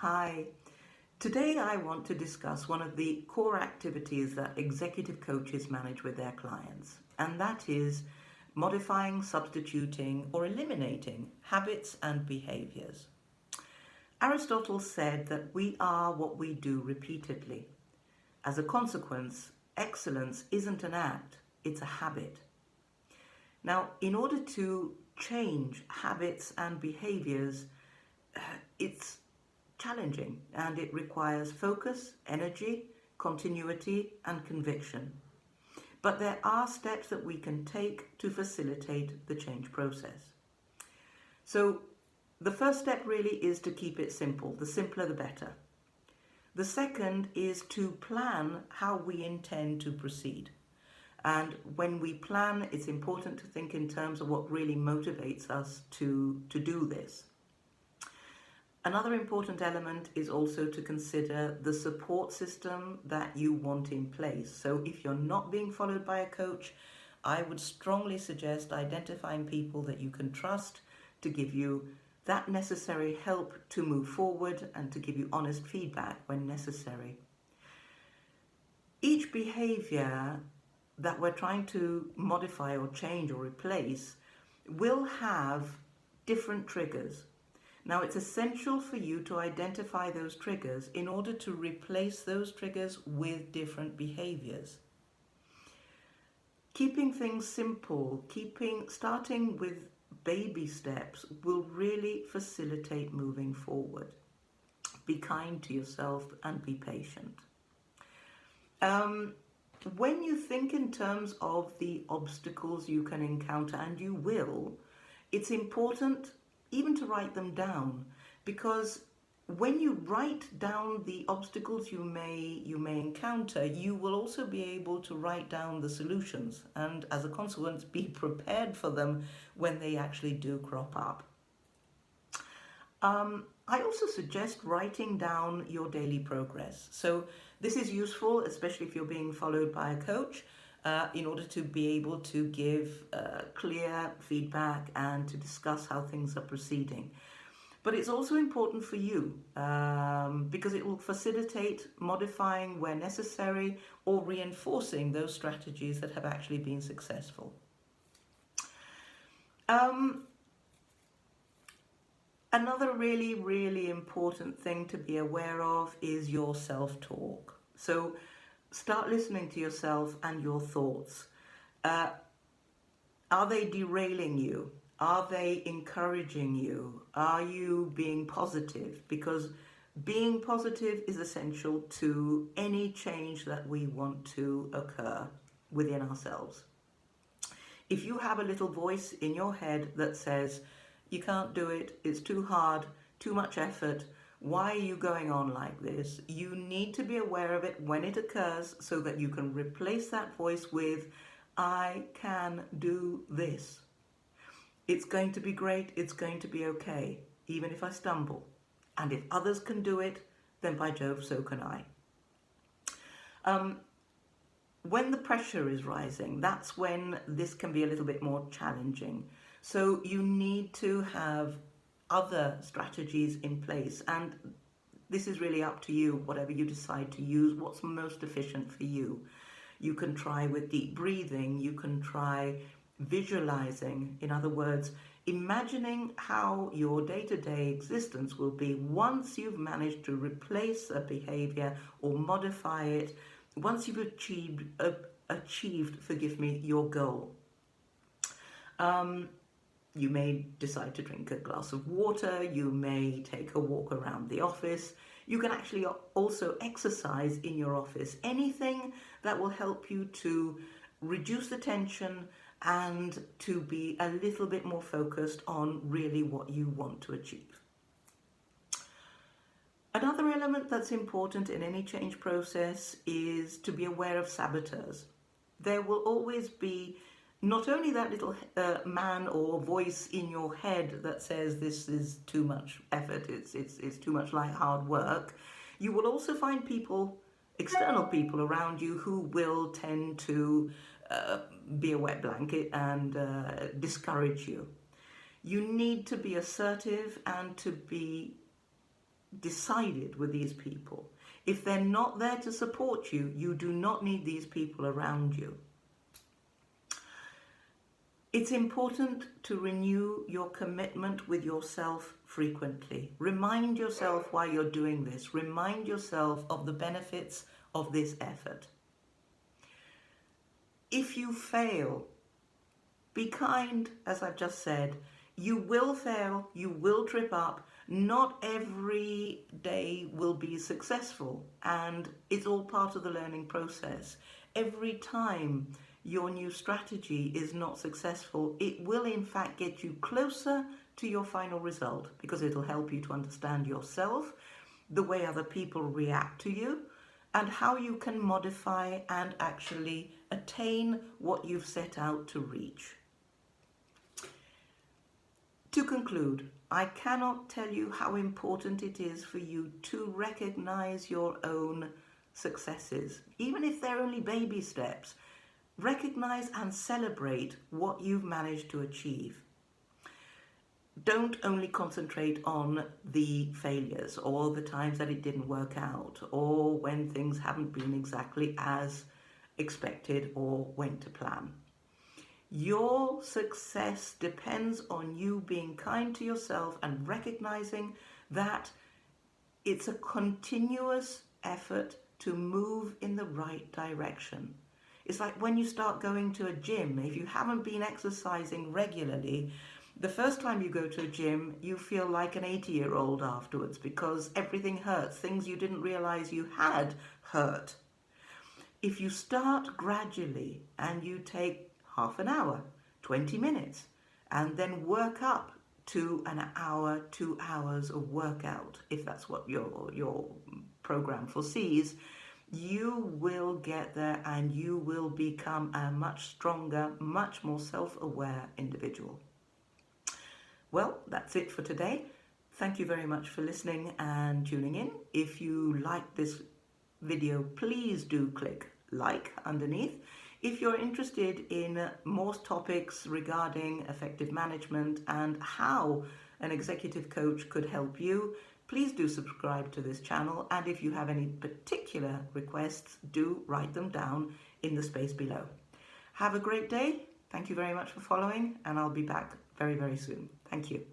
Hi. Today I want to discuss one of the core activities that executive coaches manage with their clients, and that is modifying, substituting, or eliminating habits and behaviors. Aristotle said that we are what we do repeatedly. As a consequence, excellence isn't an act, it's a habit. Now, in order to change habits and behaviors, it's challenging and it requires focus, energy, continuity, and conviction. But there are steps that we can take to facilitate the change process. So the first step really is to keep it simple. The simpler, the better. The second is to plan how we intend to proceed. And when we plan, it's important to think in terms of what really motivates us to do this. Another important element is also to consider the support system that you want in place. So if you're not being followed by a coach, I would strongly suggest identifying people that you can trust to give you that necessary help to move forward and to give you honest feedback when necessary. Each behavior that we're trying to modify or change or replace will have different triggers. Now, it's essential for you to identify those triggers in order to replace those triggers with different behaviors. Keeping things simple, starting with baby steps will really facilitate moving forward. Be kind to yourself and be patient. When you think in terms of the obstacles you can encounter, and you will, it's important even to write them down, because when you write down the obstacles you may encounter, you will also be able to write down the solutions and, as a consequence, be prepared for them when they actually do crop up. I also suggest writing down your daily progress. So this is useful, especially if you're being followed by a coach, in order to be able to give clear feedback and to discuss how things are proceeding. But it's also important for you because it will facilitate modifying where necessary or reinforcing those strategies that have actually been successful. Another really important thing to be aware of is your self-talk. So start listening to yourself and your thoughts. Are they derailing you? Are they encouraging you? Are you being positive? Because being positive is essential to any change that we want to occur within ourselves. If you have a little voice in your head that says, you can't do it, it's too hard, too much effort, why are you going on like this? You need to be aware of it when it occurs so that you can replace that voice with, I can do this. It's going to be great, it's going to be okay, even if I stumble. And if others can do it, then by Jove, so can I. When the pressure is rising, that's when this can be a little bit more challenging. So you need to have other strategies in place, and this is really up to you, whatever you decide to use, what's most efficient for you. You can try with deep breathing, you can try visualizing, in other words, imagining how your day-to-day existence will be once you've managed to replace a behavior or modify it, once you've achieved, your goal. You may decide to drink a glass of water, you may take a walk around the office, you can actually also exercise in your office. Anything that will help you to reduce the tension and to be a little bit more focused on really what you want to achieve. Another element that's important in any change process is to be aware of saboteurs. There will always be not only that little man or voice in your head that says this is too much effort, it's too much like hard work. You will also find people, external people around you, who will tend to be a wet blanket and discourage you. You need to be assertive and to be decided with these people. If they're not there to support you, you do not need these people around you. It's important to renew your commitment with yourself frequently. Remind yourself why you're doing this. Remind yourself of the benefits of this effort. If you fail, be kind, as I've just said. You will fail, you will trip up. Not every day will be successful, and it's all part of the learning process. Every time your new strategy is not successful, it will in fact get you closer to your final result, because it'll help you to understand yourself, the way other people react to you, and how you can modify and actually attain what you've set out to reach. To conclude, I cannot tell you how important it is for you to recognize your own successes, even if they're only baby steps. Recognize and celebrate what you've managed to achieve. Don't only concentrate on the failures or the times that it didn't work out or when things haven't been exactly as expected or went to plan. Your success depends on you being kind to yourself and recognizing that it's a continuous effort to move in the right direction. It's like when you start going to a gym. If you haven't been exercising regularly, the first time you go to a gym, you feel like an 80-year-old afterwards because everything hurts. Things you didn't realize you had hurt. If you start gradually and you take half an hour, 20 minutes, and then work up to an hour, 2 hours of workout, if that's what your program foresees, you will get there and you will become a much stronger, much more self-aware individual. Well, that's it for today. Thank you very much for listening and tuning in. If you like this video, please do click like underneath. If you're interested in more topics regarding effective management and how an executive coach could help you, please do subscribe to this channel. And if you have any particular requests, do write them down in the space below. Have a great day. Thank you very much for following, and I'll be back very, very soon. Thank you.